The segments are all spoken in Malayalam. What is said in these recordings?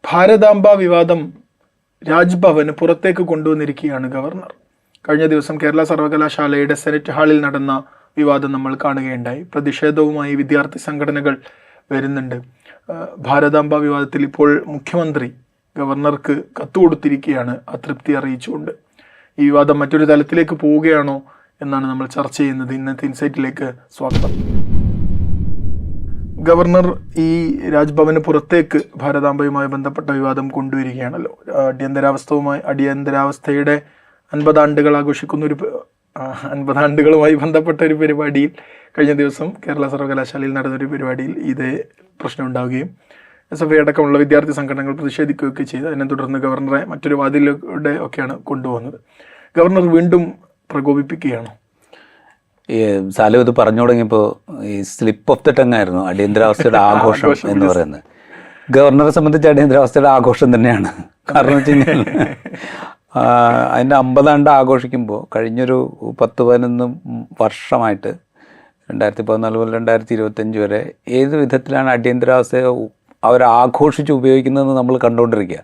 ഭാരതാംബ വിവാദം രാജ്ഭവന് പുറത്തേക്ക് കൊണ്ടുവന്നിരിക്കുകയാണ് ഗവർണർ. കഴിഞ്ഞ ദിവസം കേരള സർവകലാശാലയുടെ സെനറ്റ് ഹാളിൽ നടന്ന വിവാദം നമ്മൾ കാണുകയുണ്ടായി. പ്രതിഷേധവുമായി വിദ്യാർത്ഥി സംഘടനകൾ വരുന്നുണ്ട്. ഭാരതാംബ വിവാദത്തിൽ ഇപ്പോൾ മുഖ്യമന്ത്രി ഗവർണർക്ക് കത്ത് കൊടുത്തിരിക്കുകയാണ് അതൃപ്തി അറിയിച്ചുകൊണ്ട്. ഈ വിവാദം മറ്റൊരു തലത്തിലേക്ക് പോവുകയാണോ എന്നാണ് നമ്മൾ ചർച്ച ചെയ്യുന്നത്. ഇന്നത്തെ ഇൻസൈറ്റിലേക്ക് സ്വാഗതം. ഗവർണർ ഈ രാജ്ഭവന് പുറത്തേക്ക് ഭാരതാംബയുമായി ബന്ധപ്പെട്ട വിവാദം കൊണ്ടുവരികയാണല്ലോ. അടിയന്തരാവസ്ഥയുടെ 50 ആണ്ടുകൾ ആഘോഷിക്കുന്ന 50 ആണ്ടുകളുമായി ബന്ധപ്പെട്ട ഒരു പരിപാടിയിൽ കഴിഞ്ഞ ദിവസം കേരള സർവകലാശാലയിൽ നടന്നൊരു പരിപാടിയിൽ ഇതേ പ്രശ്നം ഉണ്ടാവുകയും SFI അടക്കമുള്ള വിദ്യാർത്ഥി സംഘടനകൾ പ്രതിഷേധിക്കുകയൊക്കെ ചെയ്തു. അതിനെ തുടർന്ന് ഗവർണറെ മറ്റൊരു വാതിലൂടെ ഒക്കെയാണ് കൊണ്ടുപോകുന്നത്. ഗവർണർ വീണ്ടും പ്രകോപിപ്പിക്കുകയാണോ? ഈ സാലു ഇത് പറഞ്ഞു തുടങ്ങിയപ്പോൾ ഈ സ്ലിപ്പ് ഓഫ് ദ ടങ് ആയിരുന്നു അടിയന്തരാവസ്ഥയുടെ ആഘോഷം എന്ന് പറയുന്നത്. ഗവർണറെ സംബന്ധിച്ച് അടിയന്തരാവസ്ഥയുടെ ആഘോഷം തന്നെയാണ്. കാരണം വെച്ച് കഴിഞ്ഞാൽ അതിൻ്റെ 50 ആണ്ട് ആഘോഷിക്കുമ്പോൾ കഴിഞ്ഞൊരു 10-11 വർഷമായിട്ട് 2014 മുതൽ 2025 വരെ ഏത് വിധത്തിലാണ് അടിയന്തരാവസ്ഥയെ അവർ ആഘോഷിച്ച് ഉപയോഗിക്കുന്നതെന്ന് നമ്മൾ കണ്ടുകൊണ്ടിരിക്കുക.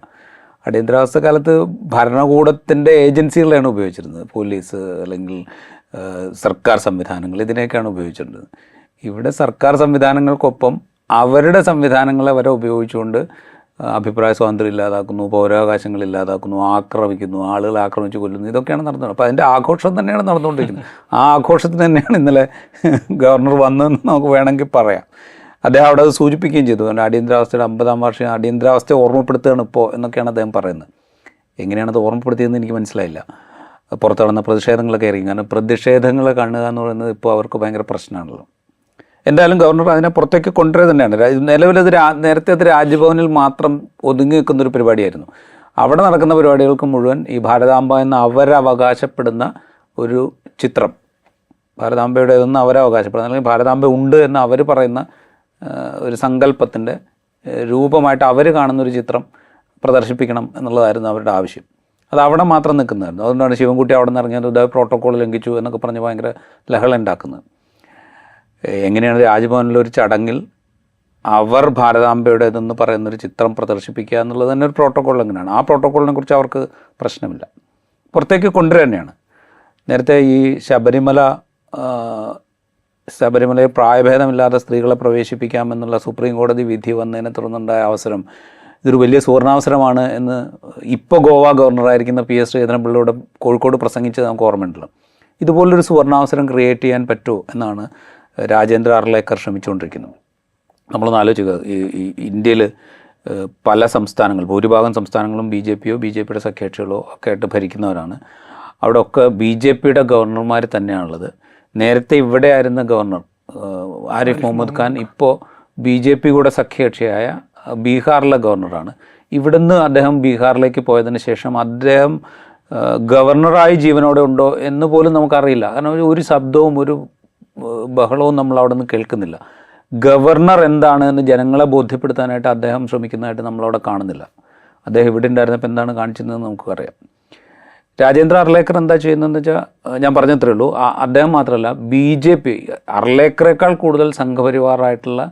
അടിയന്തരാവസ്ഥ കാലത്ത് ഭരണകൂടത്തിൻ്റെ ഏജൻസികളെയാണ് ഉപയോഗിച്ചിരുന്നത്. പോലീസ് അല്ലെങ്കിൽ സർക്കാർ സംവിധാനങ്ങൾ, ഇതിനെയൊക്കെയാണ് ഉപയോഗിച്ചിരുന്നത്. ഇവിടെ സർക്കാർ സംവിധാനങ്ങൾക്കൊപ്പം അവരുടെ സംവിധാനങ്ങളെ വരെ ഉപയോഗിച്ചുകൊണ്ട് അഭിപ്രായ സ്വാതന്ത്ര്യം ഇല്ലാതാക്കുന്നു, പൗരാവകാശങ്ങൾ ഇല്ലാതാക്കുന്നു, ആക്രമിക്കുന്നു, ആളുകളെ ആക്രമിച്ച് കൊല്ലുന്നു, ഇതൊക്കെയാണ് നടന്നത്. അപ്പോൾ അതിൻ്റെ ആഘോഷം തന്നെയാണ് നടന്നുകൊണ്ടിരിക്കുന്നത്. ആ ആഘോഷത്തിന് തന്നെയാണ് ഇന്നലെ ഗവർണർ വന്നതെന്ന് നമുക്ക് വേണമെങ്കിൽ പറയാം. അദ്ദേഹം അവിടെ അത് സൂചിപ്പിക്കുകയും ചെയ്തു. അടിയന്തരാവസ്ഥയുടെ 50-ാം വാർഷികം അടിയന്തരാവസ്ഥയെ ഓർമ്മപ്പെടുത്തുകയാണ് ഇപ്പോൾ എന്നൊക്കെയാണ് അദ്ദേഹം പറയുന്നത്. എങ്ങനെയാണത് ഓർമ്മപ്പെടുത്തിയതെന്ന് എനിക്ക് മനസ്സിലായില്ല. പുറത്ത് നടന്ന പ്രതിഷേധങ്ങളൊക്കെ ഇറങ്ങി. കാരണം പ്രതിഷേധങ്ങൾ കാണുക എന്ന് പറയുന്നത് ഇപ്പോൾ അവർക്ക് ഭയങ്കര പ്രശ്നമാണല്ലോ. എന്തായാലും ഗവർണർ അതിനെ പുറത്തേക്ക് കൊണ്ടുവരിക തന്നെയാണ്. നിലവിലത് നേരത്തെ അത് രാജ്ഭവനിൽ മാത്രം ഒതുങ്ങി നിൽക്കുന്നൊരു പരിപാടിയായിരുന്നു. അവിടെ നടക്കുന്ന പരിപാടികൾക്ക് മുഴുവൻ ഈ ഭാരതാംബ എന്ന് അവരവകാശപ്പെടുന്ന ഒരു ചിത്രം, ഭാരതാംബയുടേതെന്ന് അവരവകാശപ്പെടുന്ന അല്ലെങ്കിൽ ഭാരതാംബ ഉണ്ട് എന്ന് അവർ പറയുന്ന ഒരു സങ്കല്പത്തിൻ്റെ രൂപമായിട്ട് അവർ കാണുന്നൊരു ചിത്രം പ്രദർശിപ്പിക്കണം എന്നുള്ളതായിരുന്നു അവരുടെ ആവശ്യം. അത് അവിടെ മാത്രം നിൽക്കുന്നതായിരുന്നു. അതുകൊണ്ടാണ് ശിവൻകുട്ടി അവിടെ നിന്ന് ഇറങ്ങിയത് ഇതാ പ്രോട്ടോക്കോൾ ലംഘിച്ചു എന്നൊക്കെ പറഞ്ഞ് ഭയങ്കര ലഹള ഉണ്ടാക്കുന്നത്. എങ്ങനെയാണ് രാജ്ഭവനിലൊരു ചടങ്ങിൽ അവർ ഭാരതാംബയുടേതെന്ന് പറയുന്നൊരു ചിത്രം പ്രദർശിപ്പിക്കുക എന്നുള്ളത് തന്നെ ഒരു പ്രോട്ടോക്കോൾ എങ്ങനെയാണ്? ആ പ്രോട്ടോക്കോളിനെ കുറിച്ച് അവർക്ക് പ്രശ്നമില്ല. പുറത്തേക്ക് കൊണ്ടുവരിക തന്നെയാണ്. നേരത്തെ ഈ ശബരിമലയിൽ പ്രായഭേദമില്ലാതെ സ്ത്രീകളെ പ്രവേശിപ്പിക്കാമെന്നുള്ള സുപ്രീം കോടതി വിധി വന്നതിനെ തുടർന്നുണ്ടായ അവസരം ഇതൊരു വലിയ സുവർണാവസരമാണ് എന്ന് ഇപ്പോൾ ഗോവ ഗവർണറായിരിക്കുന്ന PS ശ്രീധരൻപിള്ളയോട് കോഴിക്കോട് പ്രസംഗിച്ചത് നമുക്ക് ഓർമ്മയുണ്ടല്ലോ. ഇതുപോലൊരു സുവർണാവസരം ക്രിയേറ്റ് ചെയ്യാൻ പറ്റുമോ എന്നാണ് രാജേന്ദ്ര അർലേക്കർ ശ്രമിച്ചുകൊണ്ടിരിക്കുന്നത്. നമ്മളൊന്ന് ആലോചിക്കുക, ഈ ഇന്ത്യയിൽ പല സംസ്ഥാനങ്ങൾ, ഭൂരിഭാഗം സംസ്ഥാനങ്ങളും BJPയോ BJPയുടെ സഖ്യകക്ഷികളോ ഒക്കെ ആയിട്ട് ഭരിക്കുന്നവരാണ്. അവിടെ ഒക്കെ BJPയുടെ ഗവർണർമാർ തന്നെയാണുള്ളത്. നേരത്തെ ഇവിടെ ആയിരുന്ന ഗവർണർ ആരിഫ് മുഹമ്മദ് ഖാൻ ഇപ്പോൾ BJP കൂടെ സഖ്യകക്ഷിയായ ബീഹാറിലെ ഗവർണറാണ്. ഇവിടുന്ന് അദ്ദേഹം ബീഹാറിലേക്ക് പോയതിന് ശേഷം അദ്ദേഹം ഗവർണറായി ജീവനോടെ ഉണ്ടോ എന്ന് പോലും നമുക്കറിയില്ല. കാരണം ഒരു ശബ്ദവും ഒരു ബഹളവും നമ്മൾ അവിടെ നിന്ന് കേൾക്കുന്നില്ല. ഗവർണർ എന്താണ് എന്ന് ജനങ്ങളെ ബോധ്യപ്പെടുത്താനായിട്ട് അദ്ദേഹം ശ്രമിക്കുന്നതായിട്ട് നമ്മളവിടെ കാണുന്നില്ല. അദ്ദേഹം ഇവിടെ ഉണ്ടായിരുന്നപ്പോൾ എന്താണ് കാണിച്ചിരുന്നതെന്ന് നമുക്കറിയാം. രാജേന്ദ്ര അർലേക്കർ എന്താ ചെയ്യുന്നതെന്ന് വെച്ചാൽ ഞാൻ പറഞ്ഞത്രേ ഉള്ളൂ. അദ്ദേഹം മാത്രമല്ല, BJP അർലേക്കറേക്കാൾ കൂടുതൽ സംഘപരിവാറായിട്ടുള്ള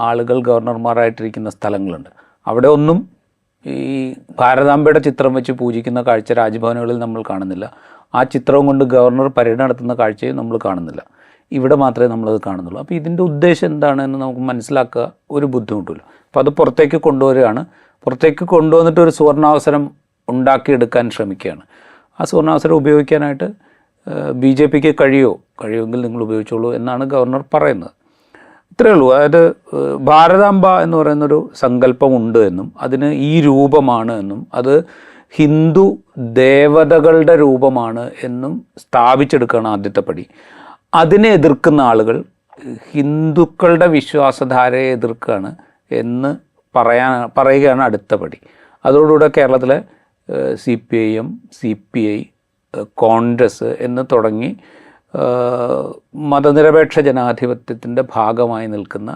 ആളുകൾ ഗവർണർമാരായിട്ടിരിക്കുന്ന സ്ഥലങ്ങളുണ്ട്. അവിടെ ഒന്നും ഈ ഭാരതാംബയുടെ ചിത്രം വെച്ച് പൂജിക്കുന്ന കാഴ്ച രാജ്ഭവനുകളിൽ നമ്മൾ കാണുന്നില്ല. ആ ചിത്രവും കൊണ്ട് ഗവർണർ പരേഡ് നടത്തുന്ന കാഴ്ചയും നമ്മൾ കാണുന്നില്ല. ഇവിടെ മാത്രമേ നമ്മളത് കാണുന്നുള്ളൂ. അപ്പോൾ ഇതിൻ്റെ ഉദ്ദേശം എന്താണെന്ന് നമുക്ക് മനസ്സിലാക്കുക ഒരു ബുദ്ധിമുട്ടില്ല. അപ്പോൾ അത് പുറത്തേക്ക് കൊണ്ടുവരികയാണ്. പുറത്തേക്ക് കൊണ്ടുവന്നിട്ട് ഒരു സുവർണാവസരം ഉണ്ടാക്കിയെടുക്കാൻ ശ്രമിക്കുകയാണ്. ആ സുവർണാവസരം ഉപയോഗിക്കാനായിട്ട് BJPക്ക് കഴിയുമെങ്കിൽ നിങ്ങൾ ഉപയോഗിച്ചോളൂ എന്നാണ് ഗവർണർ പറയുന്നത്. ഇത്രയേ ഉള്ളൂ. അതായത് ഭാരതാംബ എന്ന് പറയുന്നൊരു സങ്കല്പമുണ്ട് എന്നും അതിന് ഈ രൂപമാണ് എന്നും അത് ഹിന്ദു ദേവതകളുടെ രൂപമാണ് എന്നും സ്ഥാപിച്ചെടുക്കുകയാണ് ആദ്യത്തെ പടി. അതിനെ എതിർക്കുന്ന ആളുകൾ ഹിന്ദുക്കളുടെ വിശ്വാസധാരയെ എതിർക്കുകയാണ് എന്ന് പറയുകയാണ് അടുത്ത പടി. അതോടുകൂടെ കേരളത്തിലെ CPIM, CPI, കോൺഗ്രസ് എന്ന് തുടങ്ങി മതനിരപേക്ഷ ജനാധിപത്യത്തിൻ്റെ ഭാഗമായി നിൽക്കുന്ന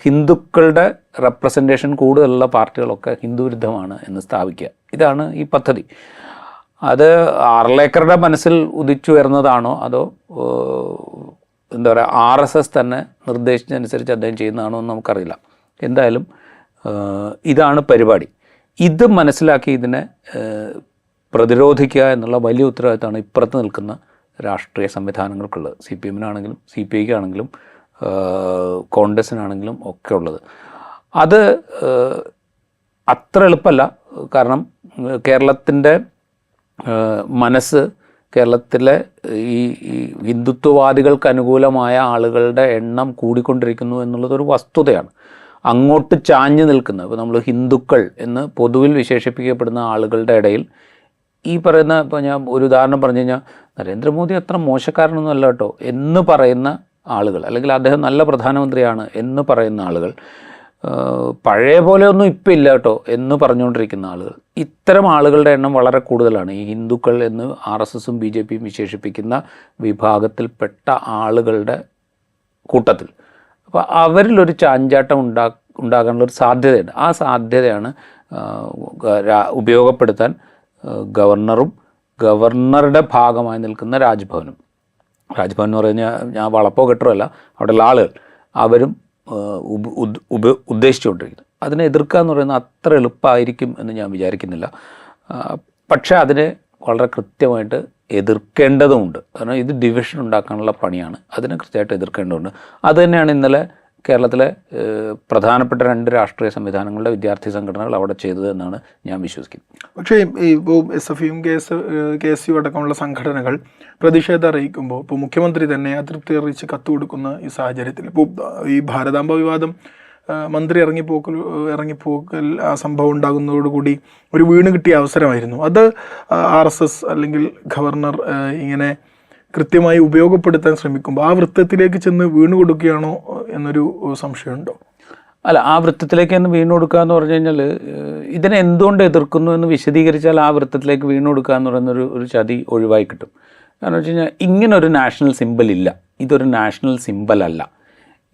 ഹിന്ദുക്കളുടെ റെപ്രസെൻറ്റേഷൻ കൂടുതലുള്ള പാർട്ടികളൊക്കെ ഹിന്ദുവിരുദ്ധമാണ് എന്ന് സ്ഥാപിക്കുക. ഇതാണ് ഈ പദ്ധതി. അത് അർലേക്കറുടെ മനസ്സിൽ ഉദിച്ചുയർന്നതാണോ അതോ എന്താ പറയുക RSS തന്നെ നിർദ്ദേശിച്ചതനുസരിച്ച് അദ്ദേഹം ചെയ്യുന്നതാണോ എന്ന് നമുക്കറിയില്ല. എന്തായാലും ഇതാണ് പരിപാടി. ഇത് മനസ്സിലാക്കി ഇതിനെ പ്രതിരോധിക്കുക എന്നുള്ള വലിയ ഉത്തരവാദിത്തമാണ് ഇപ്പുറത്ത് നിൽക്കുന്ന രാഷ്ട്രീയ സംവിധാനങ്ങൾക്കുള്ളത്. CPM-നാണെങ്കിലും CPI-ക്കാണെങ്കിലും കോൺഗ്രസ്സിനാണെങ്കിലും ഒക്കെ ഉള്ളത്. അത് അത്ര എളുപ്പമല്ല. കാരണം കേരളത്തിൻ്റെ മനസ്സ്, കേരളത്തിലെ ഈ ഹിന്ദുത്വവാദികൾക്ക് അനുകൂലമായ ആളുകളുടെ എണ്ണം കൂടിക്കൊണ്ടിരിക്കുന്നു എന്നുള്ളതൊരു വസ്തുതയാണ്. അങ്ങോട്ട് ചാഞ്ഞു നിൽക്കുന്ന, ഇപ്പോൾ നമ്മൾ ഹിന്ദുക്കൾ എന്ന് പൊതുവിൽ വിശേഷിപ്പിക്കപ്പെടുന്ന ആളുകളുടെ ഇടയിൽ ഈ പറയുന്ന, ഇപ്പോൾ ഞാൻ ഒരു ഉദാഹരണം പറഞ്ഞു കഴിഞ്ഞാൽ, നരേന്ദ്രമോദി അത്ര മോശക്കാരനൊന്നും അല്ല കേട്ടോ എന്ന് പറയുന്ന ആളുകൾ, അല്ലെങ്കിൽ അദ്ദേഹം നല്ല പ്രധാനമന്ത്രിയാണ് എന്ന് പറയുന്ന ആളുകൾ, പഴയ പോലെ ഒന്നും ഇപ്പം ഇല്ല കേട്ടോ എന്ന് പറഞ്ഞുകൊണ്ടിരിക്കുന്ന ആളുകൾ, ഇത്തരം ആളുകളുടെ എണ്ണം വളരെ കൂടുതലാണ് ഈ ഹിന്ദുക്കൾ എന്ന് RSSും BJPയും വിശേഷിപ്പിക്കുന്ന വിഭാഗത്തിൽപ്പെട്ട ആളുകളുടെ കൂട്ടത്തിൽ. അപ്പോൾ അവരിലൊരു ചാഞ്ചാട്ടം ഉണ്ടാകാനുള്ളൊരു സാധ്യതയുണ്ട്. ആ സാധ്യതയാണ് ഉപയോഗപ്പെടുത്താൻ ഗവർണറും ഗവർണറുടെ ഭാഗമായി നിൽക്കുന്ന രാജ്ഭവനും എന്ന് പറഞ്ഞാൽ ഞാൻ വളപ്പോ കെട്ടോ അല്ല, അവിടെയുള്ള ആളുകൾ അവരും ഉദ്ദേശിച്ചുകൊണ്ടിരിക്കുന്നത്. അതിനെ എതിർക്കുക എന്ന് പറയുന്നത് അത്ര എളുപ്പമായിരിക്കും എന്ന് ഞാൻ വിചാരിക്കുന്നില്ല. പക്ഷേ അതിനെ വളരെ കൃത്യമായിട്ട് എതിർക്കേണ്ടതുമുണ്ട്. കാരണം ഇത് ഡിവിഷൻ ഉണ്ടാക്കാനുള്ള പണിയാണ്. അതിനെ കൃത്യമായിട്ട് എതിർക്കേണ്ടതുണ്ട്. അതുതന്നെയാണ് ഇന്നലെ കേരളത്തിലെ പ്രധാനപ്പെട്ട 2 രാഷ്ട്രീയ സംവിധാനങ്ങളുടെ വിദ്യാർത്ഥി സംഘടനകൾ അവിടെ ചെയ്തത് എന്നാണ് ഞാൻ വിശ്വസിക്കുന്നത്. പക്ഷേ ഇപ്പോൾ SFIയും KSU അടക്കമുള്ള സംഘടനകൾ പ്രതിഷേധം അറിയിക്കുമ്പോൾ, ഇപ്പോൾ മുഖ്യമന്ത്രി തന്നെ അതൃപ്തി അറിയിച്ച് കത്ത് കൊടുക്കുന്ന ഈ സാഹചര്യത്തിൽ, ഇപ്പോൾ ഈ ഭാരതാംബ വിവാദം മന്ത്രി ഇറങ്ങിപ്പോക്കൽ ആ സംഭവം ഉണ്ടാകുന്നതോടുകൂടി ഒരു വീണ് കിട്ടിയ അവസരമായിരുന്നു. അത് RSS അല്ലെങ്കിൽ ഗവർണർ ഇങ്ങനെ കൃത്യമായി ഉപയോഗപ്പെടുത്താൻ ശ്രമിക്കുമ്പോൾ ആ വൃത്തത്തിലേക്ക് ചെന്ന് വീണു കൊടുക്കുകയാണോ എന്നൊരു സംശയമുണ്ടോ? അല്ല, ആ വൃത്തത്തിലേക്ക് തന്നെ വീണു കൊടുക്കുക എന്ന് പറഞ്ഞു കഴിഞ്ഞാൽ, ഇതിനെ എന്തുകൊണ്ട് എതിർക്കുന്നു എന്ന് വിശദീകരിച്ചാൽ ആ വൃത്തത്തിലേക്ക് വീണു കൊടുക്കുക എന്ന് പറയുന്നൊരു ചതി ഒഴിവായി കിട്ടും. കാരണം വെച്ച് കഴിഞ്ഞാൽ, ഇങ്ങനൊരു നാഷണൽ സിമ്പൽ ഇല്ല, ഇതൊരു നാഷണൽ സിമ്പൽ അല്ല.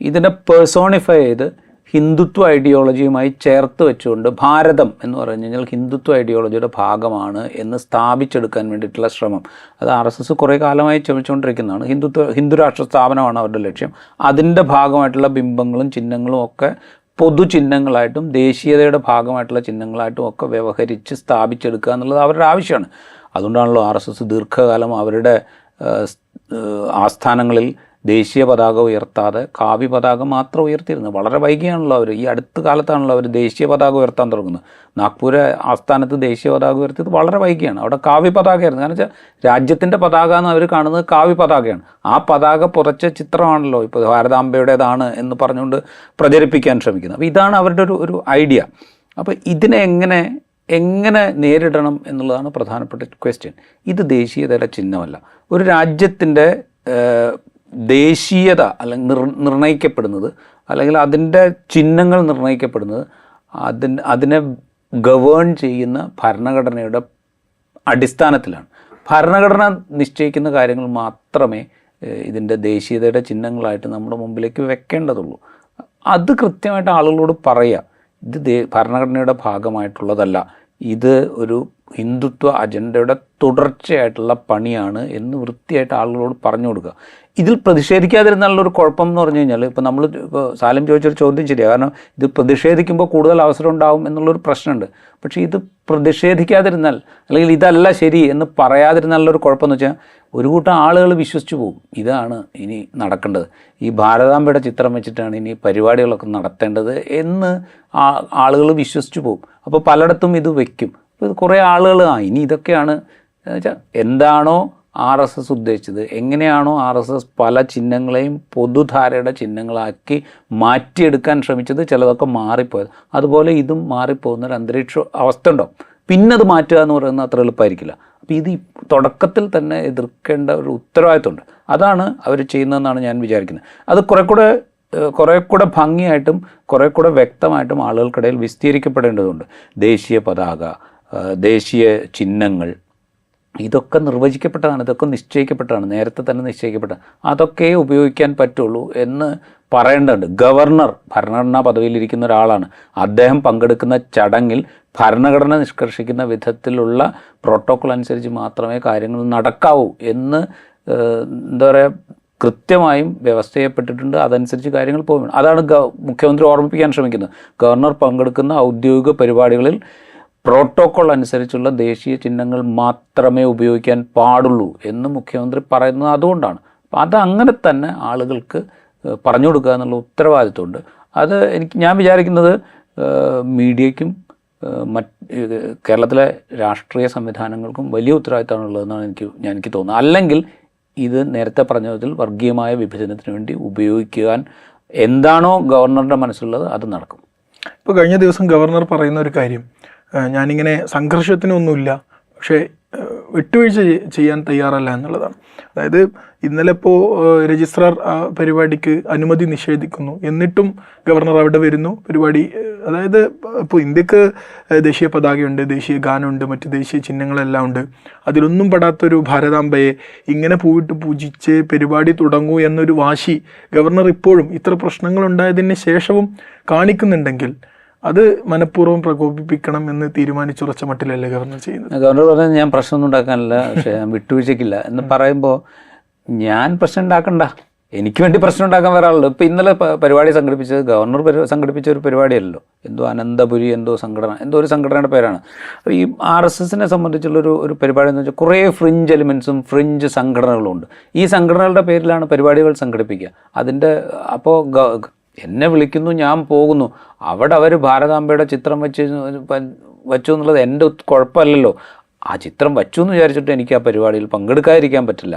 ഇതിനെ പേഴ്സോണിഫൈ ചെയ്ത് ഹിന്ദുത്വ ഐഡിയോളജിയുമായി ചേർത്ത് വെച്ചുകൊണ്ട് ഭാരതം എന്ന് പറഞ്ഞു കഴിഞ്ഞാൽ ഹിന്ദുത്വ ഐഡിയോളജിയുടെ ഭാഗമാണ് എന്ന് സ്ഥാപിച്ചെടുക്കാൻ വേണ്ടിയിട്ടുള്ള ശ്രമം, അത് RSS കുറേ കാലമായി ശ്രമിച്ചുകൊണ്ടിരിക്കുന്നതാണ്. ഹിന്ദു രാഷ്ട്ര സ്ഥാപനമാണ് അവരുടെ ലക്ഷ്യം. അതിൻ്റെ ഭാഗമായിട്ടുള്ള ബിംബങ്ങളും ചിഹ്നങ്ങളും ഒക്കെ പൊതു ചിഹ്നങ്ങളായിട്ടും ദേശീയതയുടെ ഭാഗമായിട്ടുള്ള ചിഹ്നങ്ങളായിട്ടും ഒക്കെ വ്യവഹരിച്ച് സ്ഥാപിച്ചെടുക്കുക എന്നുള്ളത് അവരുടെ ആവശ്യമാണ്. അതുകൊണ്ടാണല്ലോ RSS ദീർഘകാലം അവരുടെ ആസ്ഥാനങ്ങളിൽ ദേശീയ പതാക ഉയർത്താതെ കാവ്യ പതാക മാത്രം ഉയർത്തിയിരുന്നത്. വളരെ വൈകിയാണല്ലോ അവർ, ഈ അടുത്ത കാലത്താണല്ലോ അവർ ദേശീയ പതാക ഉയർത്താൻ തുടങ്ങുന്നത്. നാഗ്പൂർ ആസ്ഥാനത്ത് ദേശീയ പതാക ഉയർത്തിയത് വളരെ വൈകിയാണ്. അവിടെ കാവ്യ പതാകയായിരുന്നു. കാരണം വെച്ചാൽ രാജ്യത്തിൻ്റെ പതാക എന്ന് അവർ കാണുന്നത് കാവ്യ പതാകയാണ്. ആ പതാക പുറച്ച ചിത്രമാണല്ലോ ഇപ്പോൾ ഭാരതാംബയുടേതാണ് എന്ന് പറഞ്ഞുകൊണ്ട് പ്രചരിപ്പിക്കാൻ ശ്രമിക്കുന്നത്. അപ്പോൾ ഇതാണ് അവരുടെ ഒരു ഐഡിയ. അപ്പോൾ ഇതിനെ എങ്ങനെ നേരിടണം എന്നുള്ളതാണ് പ്രധാനപ്പെട്ട ക്വസ്റ്റ്യൻ. ഇത് ദേശീയതയുടെ ചിഹ്നമല്ല. ഒരു രാജ്യത്തിൻ്റെ ദേശീയത അല്ലെങ്കിൽ നിർണ്ണയിക്കപ്പെടുന്നത്, അല്ലെങ്കിൽ അതിൻ്റെ ചിഹ്നങ്ങൾ നിർണ്ണയിക്കപ്പെടുന്നത് അതിനെ ഗവേൺ ചെയ്യുന്ന ഭരണഘടനയുടെ അടിസ്ഥാനത്തിലാണ്. ഭരണഘടന നിശ്ചയിക്കുന്ന കാര്യങ്ങൾ മാത്രമേ ഇതിൻ്റെ ദേശീയതയുടെ ചിഹ്നങ്ങളായിട്ട് നമ്മുടെ മുമ്പിലേക്ക് വെക്കേണ്ടതുള്ളൂ. അത് കൃത്യമായിട്ട് ആളുകളോട് പറയുക, ഇത് ഭരണഘടനയുടെ ഭാഗമായിട്ടുള്ളതല്ല, ഇത് ഒരു ഹിന്ദുത്വ അജണ്ടയുടെ തുടർച്ചയായിട്ടുള്ള പണിയാണ് എന്ന് വൃത്തിയായിട്ട് ആളുകളോട് പറഞ്ഞു കൊടുക്കുക. ഇതിൽ പ്രതിഷേധിക്കാതിരുന്നാലുള്ളൊരു കുഴപ്പം എന്ന് പറഞ്ഞു കഴിഞ്ഞാൽ, ഇപ്പോൾ സാലിം ചോദിച്ചൊരു ചോദ്യം ശരിയാണ്. കാരണം ഇത് പ്രതിഷേധിക്കുമ്പോൾ കൂടുതൽ അവസരം ഉണ്ടാവും എന്നുള്ളൊരു പ്രശ്നമുണ്ട്. പക്ഷേ ഇത് പ്രതിഷേധിക്കാതിരുന്നാൽ, അല്ലെങ്കിൽ ഇതല്ല ശരി എന്ന് പറയാതിരുന്നാലുള്ളൊരു കുഴപ്പമെന്ന് വെച്ചാൽ, ഒരു കൂട്ടം ആളുകൾ വിശ്വസിച്ച് പോകും ഇതാണ് ഇനി നടക്കേണ്ടത്, ഈ ഭാരതാംബയുടെ ചിത്രം വെച്ചിട്ടാണ് ഇനി പരിപാടികളൊക്കെ നടത്തേണ്ടത് എന്ന് ആളുകൾ വിശ്വസിച്ച് പോകും. അപ്പോൾ പലയിടത്തും ഇത് വയ്ക്കും. അപ്പോൾ ഇത് കുറേ ആളുകൾ ഇനി ഇതൊക്കെയാണ് എന്ന് വെച്ചാൽ, എന്താണോ RSS ഉദ്ദേശിച്ചത്, എങ്ങനെയാണോ RSS പല ചിഹ്നങ്ങളെയും പൊതുധാരയുടെ ചിഹ്നങ്ങളാക്കി മാറ്റിയെടുക്കാൻ ശ്രമിച്ചത്, ചിലതൊക്കെ മാറിപ്പോയത്, അതുപോലെ ഇതും മാറിപ്പോകുന്നൊരു അന്തരീക്ഷ അവസ്ഥ ഉണ്ടാവും. പിന്നെ അത് മാറ്റുക എന്ന് പറയുന്നത് അത്ര എളുപ്പമായിരിക്കില്ല. അപ്പോൾ ഇത് തുടക്കത്തിൽ തന്നെ എതിർക്കേണ്ട ഒരു ഉത്തരവാദിത്വമുണ്ട്. അതാണ് അവർ ചെയ്യുന്നതെന്നാണ് ഞാൻ വിചാരിക്കുന്നത്. അത് കുറേ കൂടെ ഭംഗിയായിട്ടും കുറേ കൂടെ വ്യക്തമായിട്ടും ആളുകൾക്കിടയിൽ വിസ്തീരിക്കപ്പെടേണ്ടതുണ്ട്. ദേശീയ പതാക, ദേശീയ ചിഹ്നങ്ങൾ, ഇതൊക്കെ നിർവചിക്കപ്പെട്ടതാണ്, ഇതൊക്കെ നിശ്ചയിക്കപ്പെട്ടതാണ്, നേരത്തെ തന്നെ നിശ്ചയിക്കപ്പെട്ടതാണ്. അതൊക്കെ ഉപയോഗിക്കാൻ പറ്റുള്ളൂ എന്ന് പറയേണ്ടതുണ്ട്. ഗവർണർ ഭരണഘടനാ പദവിയിലിരിക്കുന്ന ഒരാളാണ്. അദ്ദേഹം പങ്കെടുക്കുന്ന ചടങ്ങിൽ ഭരണഘടന നിഷ്കർഷിക്കുന്ന വിധത്തിലുള്ള പ്രോട്ടോക്കോൾ അനുസരിച്ച് മാത്രമേ കാര്യങ്ങൾ നടക്കാവൂ എന്ന് എന്താ പറയുക, കൃത്യമായും വ്യവസ്ഥ ചെയ്യപ്പെട്ടിട്ടുണ്ട്. അതനുസരിച്ച് കാര്യങ്ങൾ പോകും. അതാണ് മുഖ്യമന്ത്രി ഓർമ്മിപ്പിക്കാൻ ശ്രമിക്കുന്നത്. ഗവർണർ പങ്കെടുക്കുന്ന ഔദ്യോഗിക പരിപാടികളിൽ പ്രോട്ടോക്കോൾ അനുസരിച്ചുള്ള ദേശീയ ചിഹ്നങ്ങൾ മാത്രമേ ഉപയോഗിക്കാൻ പാടുള്ളൂ എന്ന് മുഖ്യമന്ത്രി പറയുന്നത് അതുകൊണ്ടാണ്. അപ്പോൾ അത് അങ്ങനെ തന്നെ ആളുകൾക്ക് പറഞ്ഞു കൊടുക്കുക എന്നുള്ള ഉത്തരവാദിത്വമുണ്ട്. അത് ഞാൻ വിചാരിക്കുന്നത് മീഡിയയ്ക്കും കേരളത്തിലെ രാഷ്ട്രീയ സംവിധാനങ്ങൾക്കും വലിയ ഉത്തരവാദിത്തമാണുള്ളതെന്നാണ് എനിക്ക് തോന്നുന്നത്. അല്ലെങ്കിൽ ഇത് നേരത്തെ പറഞ്ഞതിൽ വർഗീയമായ വിഭജനത്തിന് വേണ്ടി ഉപയോഗിക്കാൻ എന്താണോ ഗവർണറുടെ മനസ്സിലുള്ളത് അത് നടക്കും. ഇപ്പോൾ കഴിഞ്ഞ ദിവസം ഗവർണർ പറയുന്ന ഒരു കാര്യം, ഞാനിങ്ങനെ സംഘർഷത്തിനൊന്നുമില്ല, പക്ഷേ വിട്ടുവീഴ്ച ചെയ്യാൻ തയ്യാറല്ല എന്നുള്ളതാണ്. അതായത് ഇന്നലെ ഇപ്പോൾ രജിസ്ട്രാർ ആ പരിപാടിക്ക് അനുമതി നിഷേധിക്കുന്നു, എന്നിട്ടും ഗവർണർ അവിടെ വരുന്നു പരിപാടി. അതായത് ഇപ്പോൾ ഇന്ത്യക്ക് ദേശീയ പതാകയുണ്ട്, ദേശീയ ഗാനമുണ്ട്, മറ്റ് ദേശീയ ചിഹ്നങ്ങളെല്ലാം ഉണ്ട്. അതിലൊന്നും പെടാത്തൊരു ഭാരതാംബയെ ഇങ്ങനെ പൂവിട്ട് പൂജിച്ച് പരിപാടി തുടങ്ങൂ എന്നൊരു വാശി ഗവർണർ ഇപ്പോഴും ഇത്ര പ്രശ്നങ്ങളുണ്ടായതിന് ശേഷവും കാണിക്കുന്നുണ്ടെങ്കിൽ അത് മനഃപൂർവ്വം പ്രകോപിപ്പിക്കണം എന്ന് തീരുമാനിച്ചുറച്ച മട്ടിലല്ലേ ഗവർണർ ചെയ്യുന്നത്? ഗവർണർ പറഞ്ഞാൽ ഞാൻ പ്രശ്നമൊന്നും ഉണ്ടാക്കാനില്ല, പക്ഷേ ഞാൻ വിട്ടുവീഴ്ചയ്ക്കില്ല എന്ന് പറയുമ്പോൾ ഞാൻ പ്രശ്നം ഉണ്ടാക്കണ്ട, എനിക്ക് വേണ്ടി പ്രശ്നം ഉണ്ടാക്കാൻ വേറെ ആളുണ്ട്. ഇപ്പോൾ ഇന്നലെ പരിപാടി സംഘടിപ്പിച്ചത് ഗവർണർ സംഘടിപ്പിച്ച ഒരു പരിപാടിയല്ലോ, എന്തോ അനന്തപുരി എന്തോ ഒരു സംഘടനയുടെ പേരാണ്. അപ്പോൾ ഈ RSSനെ സംബന്ധിച്ചുള്ളൊരു പരിപാടി എന്ന് വെച്ചാൽ കുറേ ഫ്രിഞ്ച് എലിമെൻസും ഫ്രിഞ്ച് സംഘടനകളും ഉണ്ട്. ഈ സംഘടനകളുടെ പേരിലാണ് പരിപാടികൾ സംഘടിപ്പിക്കുക. അപ്പോൾ എന്നെ വിളിക്കുന്നു, ഞാൻ പോകുന്നു, അവിടെ അവർ ഭാരതാംബയുടെ ചിത്രം വച്ചു എന്നുള്ളത് എൻ്റെ കുഴപ്പമല്ലല്ലോ. ആ ചിത്രം വച്ചു എന്ന് വിചാരിച്ചിട്ട് എനിക്ക് ആ പരിപാടിയിൽ പങ്കെടുക്കാതിരിക്കാൻ പറ്റില്ല.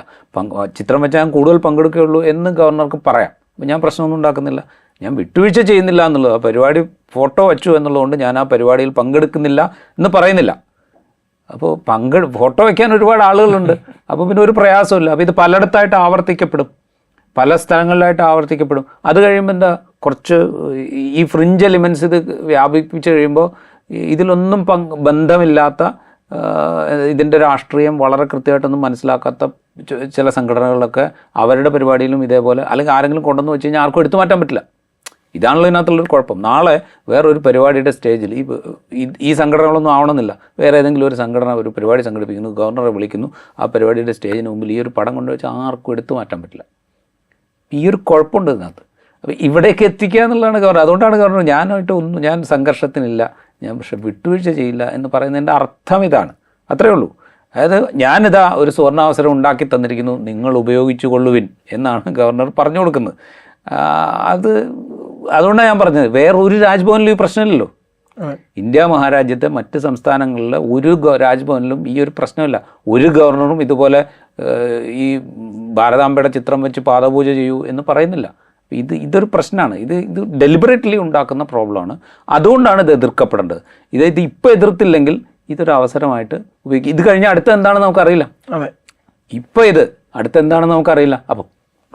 ചിത്രം വെച്ചാൽ ഞാൻ കൂടുതൽ പങ്കെടുക്കുകയുള്ളൂ എന്ന് ഗവർണർക്ക് പറയാം. അപ്പോൾ ഞാൻ പ്രശ്നമൊന്നും ഉണ്ടാക്കുന്നില്ല, ഞാൻ വിട്ടുവീഴ്ച ചെയ്യുന്നില്ല എന്നുള്ളത്. ആ പരിപാടി ഫോട്ടോ വച്ചു എന്നുള്ളതുകൊണ്ട് ഞാൻ ആ പരിപാടിയിൽ പങ്കെടുക്കുന്നില്ല എന്ന് പറയുന്നില്ല. അപ്പോൾ ഫോട്ടോ വയ്ക്കാൻ ഒരുപാട് ആളുകളുണ്ട്, അപ്പോൾ പിന്നെ ഒരു പ്രയാസമില്ല. അപ്പോൾ ഇത് പലയിടത്തായിട്ട് ആവർത്തിക്കപ്പെടും, പല സ്ഥലങ്ങളിലായിട്ട് ആവർത്തിക്കപ്പെടും. അത് കഴിയുമ്പോൾ എന്താ, കുറച്ച് ഈ ഫ്രിഞ്ച് എലിമെൻറ്റ്സ് ഇത് വ്യാപിപ്പിച്ച് കഴിയുമ്പോൾ ഇതിലൊന്നും ബന്ധമില്ലാത്ത, ഇതിൻ്റെ രാഷ്ട്രീയം വളരെ കൃത്യമായിട്ടൊന്നും മനസ്സിലാക്കാത്ത ചില സംഘടനകളിലൊക്കെ അവരുടെ പരിപാടിയിലും ഇതേപോലെ, അല്ലെങ്കിൽ ആരെങ്കിലും കൊണ്ടുവന്ന് വെച്ച് കഴിഞ്ഞാൽ ആർക്കും എടുത്തു മാറ്റാൻ പറ്റില്ല. ഇതാണല്ലോ ഇതിനകത്തുള്ളൊരു കുഴപ്പം. നാളെ വേറൊരു പരിപാടിയുടെ സ്റ്റേജിൽ ഈ സംഘടനകളൊന്നും ആവണമെന്നില്ല, വേറെ ഏതെങ്കിലും ഒരു സംഘടന ഒരു പരിപാടി സംഘടിപ്പിക്കുന്നു, ഗവർണറെ വിളിക്കുന്നു, ആ പരിപാടിയുടെ സ്റ്റേജിന് മുമ്പിൽ ഈ ഒരു പടം കൊണ്ടുവച്ച് ആർക്കും എടുത്തു മാറ്റാൻ പറ്റില്ല. ഈ ഒരു കുഴപ്പമുണ്ട് ഇതിനകത്ത്. അപ്പോൾ ഇവിടേക്ക് എത്തിക്കുക എന്നുള്ളതാണ് ഗവർണർ. അതുകൊണ്ടാണ് ഗവർണർ ഞാൻ സംഘർഷത്തിനില്ല, ഞാൻ പക്ഷെ വിട്ടുവീഴ്ച ചെയ്യില്ല എന്ന് പറയുന്നതിൻ്റെ അർത്ഥം ഇതാണ്, അത്രയേ ഉള്ളൂ. അതായത് ഞാനിതാ ഒരു സുവർണാവസരം ഉണ്ടാക്കി തന്നിരിക്കുന്നു, നിങ്ങൾ ഉപയോഗിച്ചു കൊള്ളുവിൻ എന്നാണ് ഗവർണർ പറഞ്ഞു കൊടുക്കുന്നത്. അതുകൊണ്ടാണ് ഞാൻ പറഞ്ഞത്, വേറൊരു രാജ്ഭവനിലും ഈ പ്രശ്നമില്ലല്ലോ. ഇന്ത്യ മഹാരാജ്യത്തെ മറ്റ് സംസ്ഥാനങ്ങളിലെ ഒരു രാജ്ഭവനിലും ഈ ഒരു പ്രശ്നമില്ല. ഒരു ഗവർണറും ഇതുപോലെ ഈ ഭാരതാംബയുടെ ചിത്രം വെച്ച് പാദപൂജ ചെയ്യൂ എന്ന് പറയുന്നില്ല. ഇതൊരു പ്രശ്നമാണ്. ഇത് ഡെലിബറേറ്റ്ലി ഉണ്ടാക്കുന്ന പ്രോബ്ലമാണ്. അതുകൊണ്ടാണ് ഇത് എതിർക്കപ്പെടേണ്ടത്. ഇത് ഇപ്പോൾ എതിർത്തില്ലെങ്കിൽ ഇതൊരു അവസരമായിട്ട് ഉപയോഗിക്കും. ഇത് കഴിഞ്ഞാൽ അടുത്ത എന്താണെന്ന് നമുക്കറിയില്ല. ഇപ്പോൾ അടുത്ത എന്താണെന്ന് നമുക്കറിയില്ല.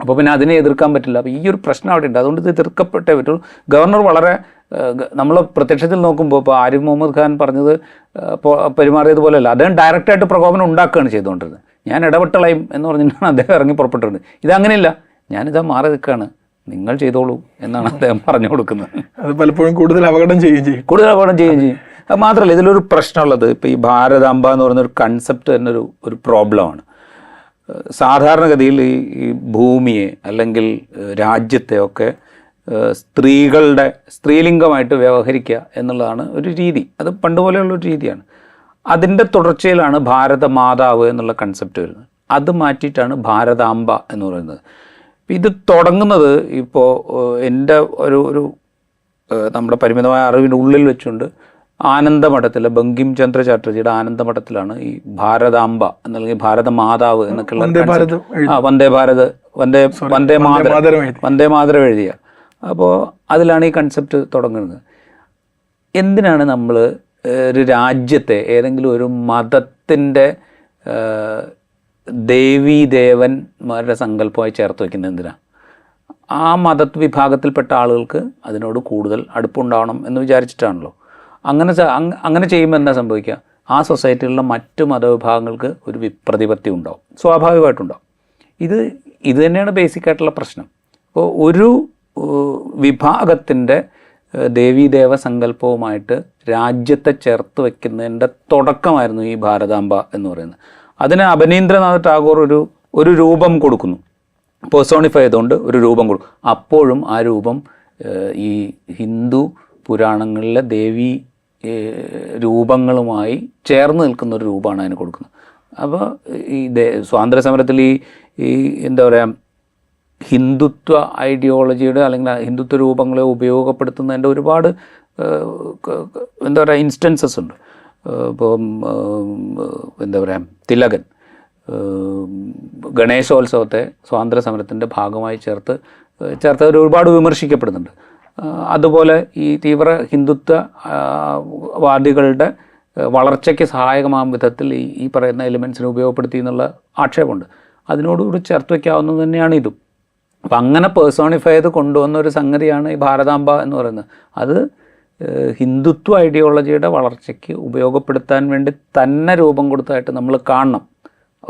അപ്പോൾ പിന്നെ അതിനെ എതിർക്കാൻ പറ്റില്ല. അപ്പോൾ ഈ ഒരു പ്രശ്നം അവിടെ ഉണ്ട്. അതുകൊണ്ട് ഇത് എതിർക്കപ്പെട്ടേ പറ്റുള്ളൂ. ഗവർണർ വളരെ നമ്മൾ പ്രത്യക്ഷത്തിൽ നോക്കുമ്പോൾ ഇപ്പോൾ ആരിഫ് മുഹമ്മദ് ഖാൻ പറഞ്ഞത് പെരുമാറിയതുപോലെയല്ല. അദ്ദേഹം ഡയറക്റ്റായിട്ട് പ്രകോപനം ഉണ്ടാക്കുകയാണ് ചെയ്തുകൊണ്ടിരുന്നത്. ഞാൻ ഇടപെട്ടളയും എന്ന് പറഞ്ഞിട്ടാണ് അദ്ദേഹം ഇറങ്ങി പുറപ്പെട്ടിരുന്നത്. ഇതങ്ങനെയില്ല, ഞാനിതാ മാറി നിൽക്കുകയാണ്, നിങ്ങൾ ചെയ്തോളൂ എന്നാണ് അദ്ദേഹം പറഞ്ഞു കൊടുക്കുന്നത്. അത് പലപ്പോഴും കൂടുതൽ അപകടം ചെയ്യുകയും ചെയ്യും. അത് മാത്രമല്ല, ഇതിലൊരു പ്രശ്നമുള്ളത്, ഇപ്പോൾ ഈ ഭാരതാംബ എന്ന് പറയുന്നൊരു കൺസെപ്റ്റ് തന്നെ ഒരു പ്രോബ്ലമാണ്. സാധാരണഗതിയിൽ ഈ ഭൂമിയെ അല്ലെങ്കിൽ രാജ്യത്തെയൊക്കെ സ്ത്രീലിംഗമായിട്ട് വ്യവഹരിക്കുക എന്നുള്ളതാണ് ഒരു രീതി. അത് പണ്ടുപോലെയുള്ളൊരു രീതിയാണ്. അതിൻ്റെ തുടർച്ചയിലാണ് ഭാരതമാതാവ് എന്നുള്ള കൺസെപ്റ്റ് വരുന്നത്. അത് മാറ്റിയിട്ടാണ് ഭാരതാംബ എന്ന് പറയുന്നത്. ഇത് തുടങ്ങുന്നത് ഇപ്പോൾ എൻ്റെ ഒരു നമ്മുടെ പരിമിതമായ അറിവിൻ്റെ ഉള്ളിൽ വെച്ചുകൊണ്ട് ആനന്ദമഠത്തിലെ ബങ്കിം ചന്ദ്ര ചാറ്റർജിയുടെ ആനന്ദമഠത്തിലാണ് ഈ ഭാരതാംബ എന്നല്ലെങ്കിൽ ഭാരതമാതാവ് എന്നൊക്കെയുള്ള വന്ദേ മാതരം എഴുതിയ. അപ്പോൾ അതിലാണ് ഈ കൺസെപ്റ്റ് തുടങ്ങുന്നത്. എന്തിനാണ് നമ്മൾ ഒരു രാജ്യത്തെ ഏതെങ്കിലും ഒരു മതത്തിൻ്റെ ദേവീദേവന്മാരുടെ സങ്കല്പമായി ചേർത്ത് വയ്ക്കുന്നത് എന്തിനാണ്? ആ മതവിഭാഗത്തിൽപ്പെട്ട ആളുകൾക്ക് അതിനോട് കൂടുതൽ അടുപ്പുണ്ടാവണം എന്ന് വിചാരിച്ചിട്ടാണല്ലോ. അങ്ങനെ ചെയ്യുമ്പോൾ എന്താ സംഭവിക്കുക? ആ സൊസൈറ്റിയിലുള്ള മറ്റു മതവിഭാഗങ്ങൾക്ക് ഒരു പ്രതിപത്തി ഉണ്ടാവും, സ്വാഭാവികമായിട്ടുണ്ടാവും. ഇത് തന്നെയാണ് ബേസിക്കായിട്ടുള്ള പ്രശ്നം. അപ്പോൾ ഒരു വിഭാഗത്തിൻ്റെ ദേവീദേവ സങ്കല്പവുമായിട്ട് രാജ്യത്തെ ചേർത്ത് വയ്ക്കുന്നതിൻ്റെ തുടക്കമായിരുന്നു ഈ ഭാരതാംബ എന്ന് പറയുന്നത്. അതിന് അബനീന്ദ്രനാഥ് ടാഗോർ ഒരു രൂപം കൊടുക്കുന്നു, പേഴ്സോണിഫൈ ചെയ്തുകൊണ്ട് ഒരു രൂപം കൊടുക്കും. അപ്പോഴും ആ രൂപം ഈ ഹിന്ദു പുരാണങ്ങളിലെ ദേവി രൂപങ്ങളുമായി ചേർന്ന് നിൽക്കുന്ന ഒരു രൂപമാണ് അതിന് കൊടുക്കുന്നത്. അപ്പോൾ ഈ സ്വാതന്ത്ര്യ സമരത്തിൽ ഈ എന്താ പറയുക, ഹിന്ദുത്വ ഐഡിയോളജിയുടെ അല്ലെങ്കിൽ ഹിന്ദുത്വ രൂപങ്ങളെ ഉപയോഗപ്പെടുത്തുന്നതിൻ്റെ ഒരുപാട് എന്താ പറയുക ഇൻസ്റ്റൻസസ് ഉണ്ട്. ഇപ്പം എന്താ പറയുക, തിലകൻ ഗണേശോത്സവത്തെ സ്വാതന്ത്ര്യ സമരത്തിൻ്റെ ഭാഗമായി ചേർത്ത് ഒരുപാട് വിമർശിക്കപ്പെടുന്നുണ്ട്. അതുപോലെ ഈ തീവ്ര ഹിന്ദുത്വ വാദികളുടെ വളർച്ചയ്ക്ക് സഹായകമാകും വിധത്തിൽ ഈ പറയുന്ന എലിമെൻസിനെ ഉപയോഗപ്പെടുത്തി എന്നുള്ള ആക്ഷേപമുണ്ട്. അതിനോടുകൂടി ചേർത്ത് വയ്ക്കാവുന്നത് തന്നെയാണ് ഇതും. അപ്പം അങ്ങനെ പേഴ്സോണിഫൈ ചെയ്ത് കൊണ്ടുവന്ന ഒരു സംഗതിയാണ് ഈ ഭാരതാംബ എന്ന് പറയുന്നത്. അത് ഹിന്ദുത്വ ഐഡിയോളജിയുടെ വളർച്ചയ്ക്ക് ഉപയോഗപ്പെടുത്താൻ വേണ്ടി തന്നെ രൂപം കൊടുത്തതായിട്ട് നമ്മൾ കാണണം.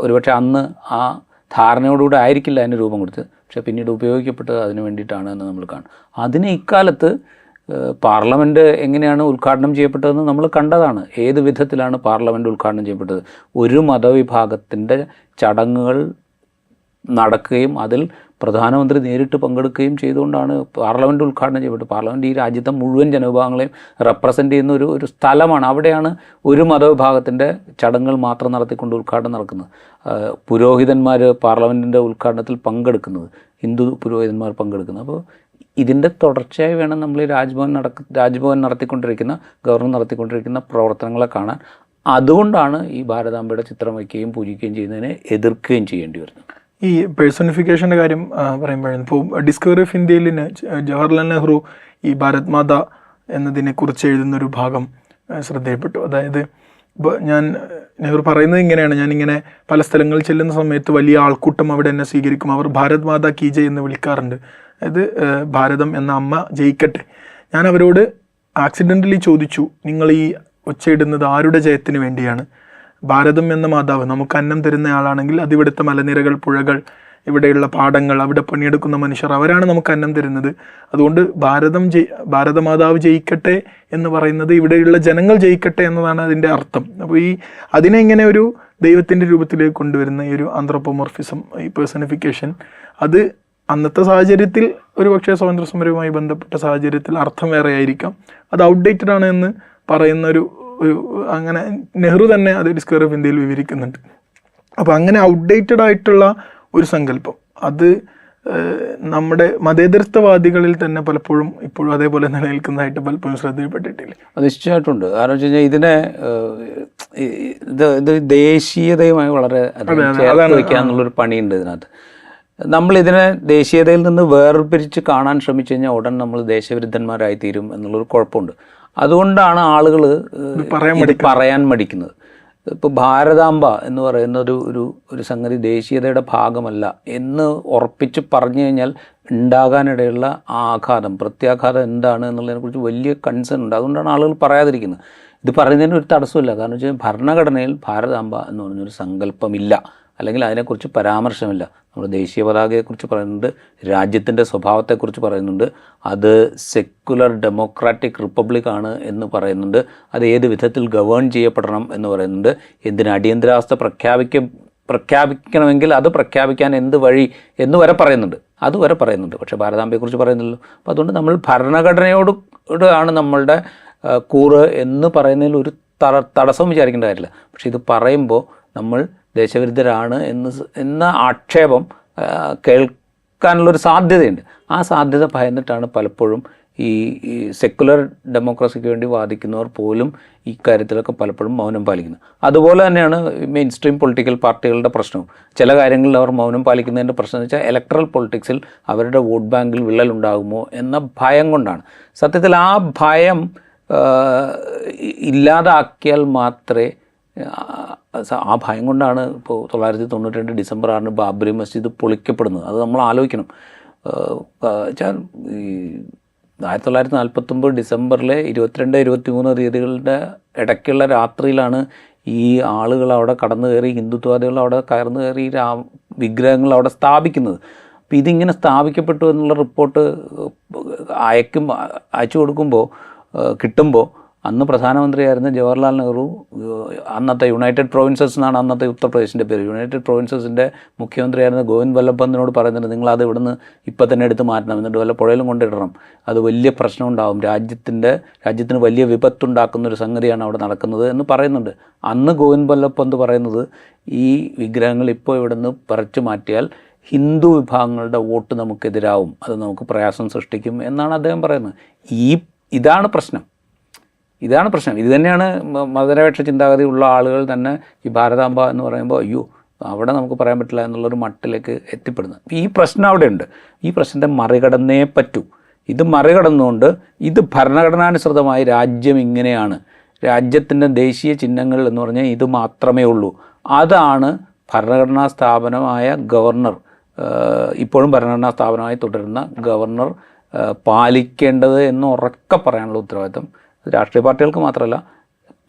ഒരുപക്ഷെ അന്ന് ആ ധാരണയോടുകൂടി ആയിരിക്കില്ല അതിന് രൂപം കൊടുത്തത്, പക്ഷേ പിന്നീട് ഉപയോഗിക്കപ്പെട്ടത് അതിന് വേണ്ടിയിട്ടാണ് എന്ന് നമ്മൾ കാണും. അതിന് ഇക്കാലത്ത് പാർലമെൻറ്റ് എങ്ങനെയാണ് ഉദ്ഘാടനം ചെയ്യപ്പെട്ടതെന്ന് നമ്മൾ കണ്ടതാണ്. ഏത് വിധത്തിലാണ് പാർലമെൻറ്റ് ഉദ്ഘാടനം ചെയ്യപ്പെട്ടത്? ഒരു മതവിഭാഗത്തിൻ്റെ ചടങ്ങുകൾ നടക്കുകയും അതിൽ പ്രധാനമന്ത്രി നേരിട്ട് പങ്കെടുക്കുകയും ചെയ്തുകൊണ്ടാണ് പാർലമെൻറ്റ് ഉദ്ഘാടനം ചെയ്യപ്പെട്ടത്. പാർലമെൻറ്റ് ഈ രാജ്യത്തെ മുഴുവൻ ജനവിഭാഗങ്ങളെയും റെപ്രസെൻ്റ് ചെയ്യുന്ന ഒരു സ്ഥലമാണ്. അവിടെയാണ് ഒരു മതവിഭാഗത്തിൻ്റെ ചടങ്ങുകൾ മാത്രം നടത്തിക്കൊണ്ട് ഉദ്ഘാടനം നടക്കുന്നത്. പുരോഹിതന്മാർ പാർലമെൻറ്റിൻ്റെ ഉദ്ഘാടനത്തിൽ പങ്കെടുക്കുന്നത്, ഹിന്ദു പുരോഹിതന്മാർ പങ്കെടുക്കുന്നത്. അപ്പോൾ ഇതിൻ്റെ തുടർച്ചയായി വേണം നമ്മൾ ഈ രാജ്ഭവൻ നടത്തിക്കൊണ്ടിരിക്കുന്ന, ഗവർണർ നടത്തിക്കൊണ്ടിരിക്കുന്ന പ്രവർത്തനങ്ങളെ കാണാൻ. അതുകൊണ്ടാണ് ഈ ഭാരതാംബയുടെ ചിത്രം വയ്ക്കുകയും പൂജിക്കുകയും ചെയ്യുന്നതിനെ എതിർക്കുകയും ചെയ്യേണ്ടി വരുന്നത്. ഈ പേഴ്സണിഫിക്കേഷൻ്റെ കാര്യം പറയുമ്പോഴാണ്, ഇപ്പോൾ ഡിസ്കവറി ഓഫ് ഇന്ത്യയിൽ ജവഹർലാൽ നെഹ്റു ഈ ഭാരത് മാത എന്നതിനെക്കുറിച്ച് എഴുതുന്നൊരു ഭാഗം ശ്രദ്ധയിൽപ്പെട്ടു. അതായത് ഇപ്പോൾ നെഹ്റു പറയുന്നത് ഇങ്ങനെയാണ്: ഞാനിങ്ങനെ പല സ്ഥലങ്ങളിൽ ചെല്ലുന്ന സമയത്ത് വലിയ ആൾക്കൂട്ടം അവിടെ എന്നെ സ്വീകരിക്കും, അവർ ഭാരത് മാത കീ ജയ് എന്ന് വിളിക്കാറുണ്ട്. അതായത് ഭാരതം എന്ന അമ്മ ജയിക്കട്ടെ. ഞാൻ അവരോട് ആക്സിഡൻ്റലി ചോദിച്ചു, നിങ്ങൾ ഈ ഒച്ചയിടുന്നത് ആരുടെ ജയത്തിന് വേണ്ടിയാണ്? ഭാരതം എന്ന മാതാവ് നമുക്ക് അന്നം തരുന്നയാളാണെങ്കിൽ അത് ഇവിടുത്തെ മലനിരകൾ, പുഴകൾ, ഇവിടെയുള്ള പാടങ്ങൾ, അവിടെ പണിയെടുക്കുന്ന മനുഷ്യർ, അവരാണ് നമുക്ക് അന്നം തരുന്നത്. അതുകൊണ്ട് ഭാരതമാതാവ് ജയിക്കട്ടെ എന്ന് പറയുന്നത് ഇവിടെയുള്ള ജനങ്ങൾ ജയിക്കട്ടെ എന്നതാണ് അതിൻ്റെ അർത്ഥം. അപ്പോൾ അതിനെ ഇങ്ങനെ ഒരു ദൈവത്തിൻ്റെ രൂപത്തിലേക്ക് കൊണ്ടുവരുന്ന ഈ ഒരു ആന്ത്രോപോമോർഫിസം, ഈ പേഴ്സണിഫിക്കേഷൻ, അത് അന്നത്തെ സാഹചര്യത്തിൽ ഒരുപക്ഷെ സ്വാതന്ത്ര്യ സമരവുമായി ബന്ധപ്പെട്ട സാഹചര്യത്തിൽ അർത്ഥം വേറെ ആയിരിക്കാം. അത് ഔട്ട്ഡേറ്റഡ് ആണ് എന്ന് പറയുന്ന അങ്ങനെ നെഹ്റു തന്നെ അത് ഡിസ്കവറി ഓഫ് ഇന്ത്യയിൽ വിവരിക്കുന്നുണ്ട്. അപ്പോൾ അങ്ങനെ ഔട്ട്ഡേറ്റഡ് ആയിട്ടുള്ള ഒരു സങ്കല്പം അത് നമ്മുടെ മതേതരത്വവാദികളിൽ തന്നെ പലപ്പോഴും ഇപ്പോഴും അതേപോലെ നിലനിൽക്കുന്നതായിട്ട് പലപ്പോഴും ശ്രദ്ധയിൽപ്പെട്ടിട്ടില്ല. നിശ്ചയമായിട്ടുണ്ട്. കാരണം വെച്ച് കഴിഞ്ഞാൽ ഇത് ദേശീയതയുമായി വളരെ ചേർത്ത് വയ്ക്കാന്നുള്ളൊരു പണിയുണ്ട് ഇതിനകത്ത്. നമ്മളിതിനെ ദേശീയതയിൽ നിന്ന് വേർപിരിച്ച് കാണാൻ ശ്രമിച്ചു കഴിഞ്ഞാൽ ഉടൻ നമ്മൾ ദേശവിരുദ്ധന്മാരായി തീരും എന്നുള്ളൊരു കുഴപ്പമുണ്ട്. അതുകൊണ്ടാണ് ആളുകൾ പറയാൻ മടിക്കുന്നത്. ഇപ്പോൾ ഭാരതാംബ എന്ന് പറയുന്ന ഒരു സംഗതി ദേശീയതയുടെ ഭാഗമല്ല എന്ന് ഉറപ്പിച്ച് പറഞ്ഞു കഴിഞ്ഞാൽ ഉണ്ടാകാനിടയുള്ള പ്രത്യാഘാതം എന്താണ് എന്നുള്ളതിനെക്കുറിച്ച് വലിയ കൺസേൺ ഉണ്ട്. അതുകൊണ്ടാണ് ആളുകൾ പറയാതിരിക്കുന്നത്. ഇത് പറയുന്നതിന് ഒരു തടസ്സമില്ല. കാരണം വെച്ചാൽ ഭരണഘടനയിൽ ഭാരതാംബ എന്ന് പറഞ്ഞൊരു സങ്കല്പമില്ല, അല്ലെങ്കിൽ അതിനെക്കുറിച്ച് പരാമർശമില്ല. നമ്മൾ ദേശീയ പതാകയെക്കുറിച്ച് പറയുന്നുണ്ട്, രാജ്യത്തിൻ്റെ സ്വഭാവത്തെക്കുറിച്ച് പറയുന്നുണ്ട്, അത് സെക്കുലർ ഡെമോക്രാറ്റിക് റിപ്പബ്ലിക്കാണ് എന്ന് പറയുന്നുണ്ട്, അത് ഏത് വിധത്തിൽ ഗവേൺ ചെയ്യപ്പെടണം എന്ന് പറയുന്നുണ്ട്, എന്തിന് അടിയന്തരാവസ്ഥ പ്രഖ്യാപിക്കണമെങ്കിൽ അത് പ്രഖ്യാപിക്കാൻ എന്ത് വഴി എന്ന് വരെ പറയുന്നുണ്ട്. അതുവരെ പറയുന്നുണ്ട്, പക്ഷേ ഭാരതാംബയെക്കുറിച്ച് പറയുന്നില്ലല്ലോ. അപ്പോൾ അതുകൊണ്ട് നമ്മൾ ഭരണഘടനയോടാണ് നമ്മളുടെ കൂറ് എന്ന് പറയുന്നതിൽ ഒരു തടസ്സവും വിചാരിക്കേണ്ട കാര്യമില്ല. പക്ഷേ ഇത് പറയുമ്പോൾ നമ്മൾ ദേശവിരുദ്ധരാണ് എന്ന ആക്ഷേപം കേൾക്കാനുള്ളൊരു സാധ്യതയുണ്ട്. ആ സാധ്യത ഭയന്നിട്ടാണ് പലപ്പോഴും ഈ സെക്കുലർ ഡെമോക്രസിക്ക് വേണ്ടി വാദിക്കുന്നവർ പോലും ഈ കാര്യത്തിലൊക്കെ പലപ്പോഴും മൗനം പാലിക്കുന്നത്. അതുപോലെ തന്നെയാണ് മെയിൻ സ്ട്രീം പൊളിറ്റിക്കൽ പാർട്ടികളുടെ പ്രശ്നവും. ചില കാര്യങ്ങളിൽ അവർ മൗനം പാലിക്കുന്നതിൻ്റെ പ്രശ്നം എന്ന് വെച്ചാൽ ഇലക്ട്രൽ പൊളിറ്റിക്സിൽ അവരുടെ വോട്ട് ബാങ്കിൽ വിള്ളലുണ്ടാകുമോ എന്ന ഭയം കൊണ്ടാണ്. സത്യത്തിൽ ആ ഭയം ഇല്ലാതാക്കിയാൽ മാത്രമേ, ആ ഭയം കൊണ്ടാണ് ഇപ്പോൾ 1992 ഡിസംബർ 6 ബാബറി മസ്ജിദ് പൊളിക്കപ്പെടുന്നത്. അത് നമ്മൾ ആലോചിക്കണം. വെച്ചാൽ ഈ 1949 ഡിസംബറിലെ 22-23 തീയതികളുടെ ഇടയ്ക്കുള്ള രാത്രിയിലാണ് ഈ ആളുകൾ അവിടെ കടന്നു കയറി, ഹിന്ദുത്വവാദികൾ അവിടെ കയർന്നു കയറി വിഗ്രഹങ്ങൾ അവിടെ സ്ഥാപിക്കുന്നത്. അപ്പോൾ ഇതിങ്ങനെ സ്ഥാപിക്കപ്പെട്ടു എന്നുള്ള റിപ്പോർട്ട് അയച്ചു കൊടുക്കുമ്പോൾ കിട്ടുമ്പോൾ അന്ന് പ്രധാനമന്ത്രിയായിരുന്ന ജവഹർലാൽ നെഹ്റു, അന്നത്തെ യുണൈറ്റഡ് പ്രോവിൻസസ് എന്നാണ് അന്നത്തെ ഉത്തർപ്രദേശിൻ്റെ പേര്, യുണൈറ്റഡ് പ്രോവിൻസസിൻ്റെ മുഖ്യമന്ത്രിയായിരുന്ന ഗോവിന്ദ് വല്ലഭ് പന്തിനോട് പറയുന്നുണ്ട്, നിങ്ങളത് ഇവിടുന്ന് ഇപ്പം തന്നെ എടുത്ത് മാറ്റണം, എന്നിട്ട് വല്ല പുഴയിലും കൊണ്ടിടണം, അത് വലിയ പ്രശ്നം ഉണ്ടാകും, രാജ്യത്തിന് വലിയ വിപത്തുണ്ടാക്കുന്നൊരു സംഗതിയാണ് അവിടെ നടക്കുന്നത് എന്ന് പറയുന്നുണ്ട്. അന്ന് ഗോവിന്ദ് വല്ലഭ് പന്ത് പറയുന്നത് ഈ വിഗ്രഹങ്ങൾ ഇപ്പോൾ ഇവിടുന്ന് പറിച്ചു മാറ്റിയാൽ ഹിന്ദു വിഭാഗങ്ങളുടെ വോട്ട് നമുക്കെതിരാവും, അത് നമുക്ക് പ്രയാസം സൃഷ്ടിക്കും എന്നാണ് അദ്ദേഹം പറയുന്നത്. ഇതാണ് പ്രശ്നം. ഇത് തന്നെയാണ് മതനിരപേക്ഷ ചിന്താഗതി ഉള്ള ആളുകൾ തന്നെ ഈ ഭാരതാംബ എന്ന് പറയുമ്പോൾ അയ്യോ അവിടെ നമുക്ക് പറയാൻ പറ്റില്ല എന്നുള്ളൊരു മട്ടിലേക്ക് എത്തിപ്പെടുന്നത്. ഈ പ്രശ്നം അവിടെയുണ്ട്. ഈ പ്രശ്നത്തെ മറികടന്നേ പറ്റൂ. ഇത് മറികടന്നുകൊണ്ട് ഇത് ഭരണഘടനാനുസൃതമായി രാജ്യം ഇങ്ങനെയാണ്, രാജ്യത്തിൻ്റെ ദേശീയ ചിഹ്നങ്ങൾ എന്ന് പറഞ്ഞാൽ ഇത് മാത്രമേ ഉള്ളൂ, അതാണ് ഭരണഘടനാ സ്ഥാപനമായ ഗവർണർ, ഇപ്പോഴും ഭരണഘടനാ സ്ഥാപനമായി തുടരുന്ന ഗവർണർ പാലിക്കേണ്ടത് എന്ന് ഉറക്കെ പറയാനുള്ള ഉത്തരവാദിത്തം രാഷ്ട്രീയ പാർട്ടികൾക്ക് മാത്രമല്ല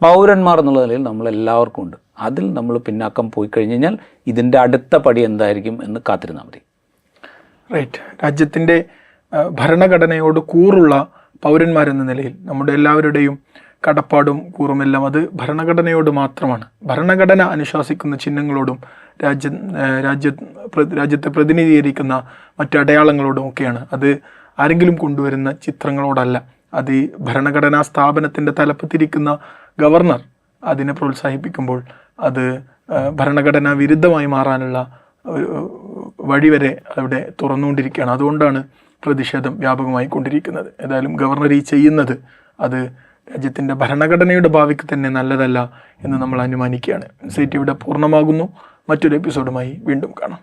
പൗരന്മാർ എന്നുള്ള നിലയിൽ നമ്മളെല്ലാവർക്കും ഉണ്ട്. അതിൽ നമ്മൾ പിന്നാക്കം പോയി കഴിഞ്ഞ് കഴിഞ്ഞാൽ ഇതിൻ്റെ അടുത്ത പടി എന്തായിരിക്കും എന്ന് കാത്തിരുന്നാൽ മതി. റൈറ്റ്. രാജ്യത്തിൻ്റെ ഭരണഘടനയോട് കൂറുള്ള പൗരന്മാരെന്ന നിലയിൽ നമ്മുടെ എല്ലാവരുടെയും കടപ്പാടും കൂറുമെല്ലാം അത് ഭരണഘടനയോട് മാത്രമാണ്. ഭരണഘടന അനുശാസിക്കുന്ന ചിഹ്നങ്ങളോടും രാജ്യത്തെ പ്രതിനിധീകരിക്കുന്ന മറ്റു അടയാളങ്ങളോടും ഒക്കെയാണ്. അത് ആരെങ്കിലും കൊണ്ടുവരുന്ന ചിത്രങ്ങളോടല്ല. അത് ഈ ഭരണഘടനാ സ്ഥാപനത്തിൻ്റെ തലപ്പത്തിരിക്കുന്ന ഗവർണർ അതിനെ പ്രോത്സാഹിപ്പിക്കുമ്പോൾ അത് ഭരണഘടനാ വിരുദ്ധമായി മാറാനുള്ള വഴിവരെ അവിടെ തുറന്നുകൊണ്ടിരിക്കുകയാണ്. അതുകൊണ്ടാണ് പ്രതിഷേധം വ്യാപകമായി കൊണ്ടിരിക്കുന്നത്. ഏതായാലും ഗവർണർ ഈ ചെയ്യുന്നത് അത് രാജ്യത്തിൻ്റെ ഭരണഘടനയുടെ ഭാവിക്ക് തന്നെ നല്ലതല്ല എന്ന് നമ്മൾ അനുമാനിക്കുകയാണ്. ഇൻസൈറ്റ് ഇവിടെ പൂർണ്ണമാകുന്നു. മറ്റൊരു എപ്പിസോഡുമായി വീണ്ടും കാണാം.